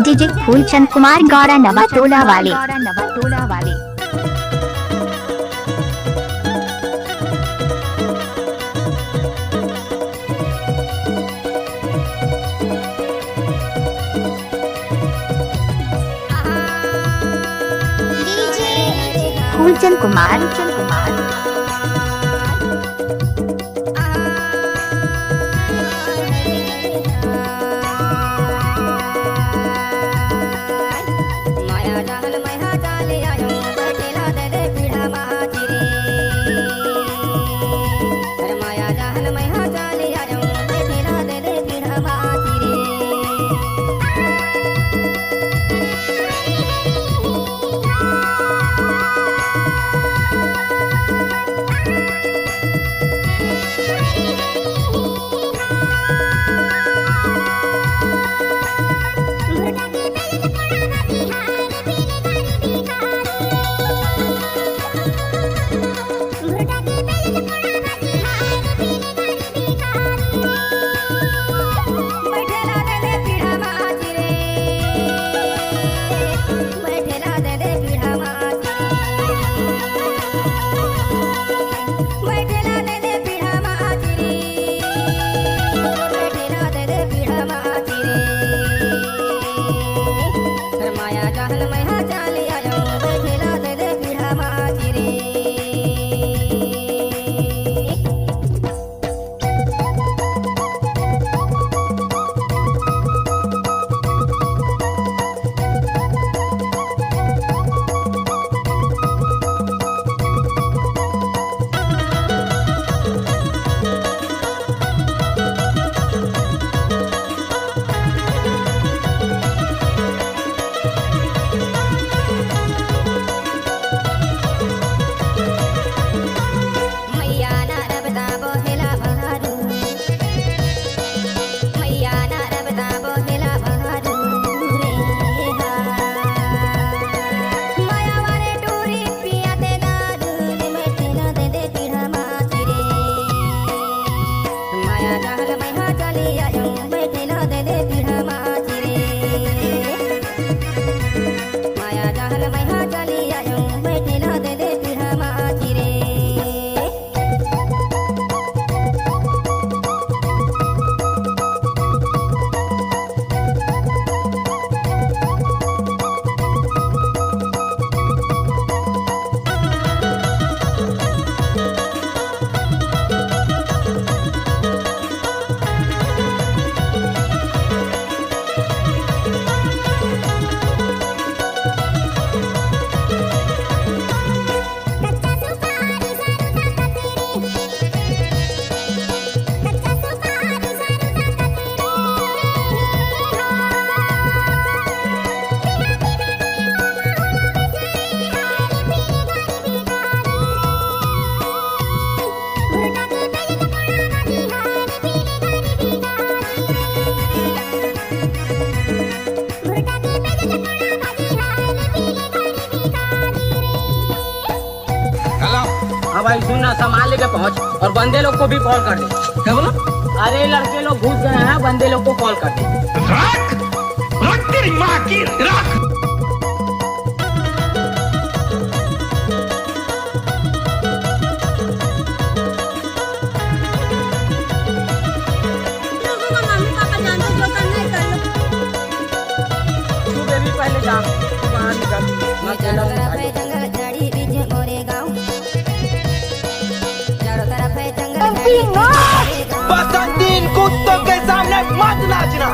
DJ Phoolchand Kumar Gaura नवा टोला वाले। फूलचंद कुमार भाई सुनना, सामान लेके पहुंच और बंदे लोग को भी कॉल कर दे। क्या बोला? अरे लड़के लोग घुस गए हैं, बंदे लोग को कॉल कर दे। रख तेरी माँ की रख। तू बेबी पहले जा, बाहर निकल। बसंती इन कुत्तों के सामने मत नाचना।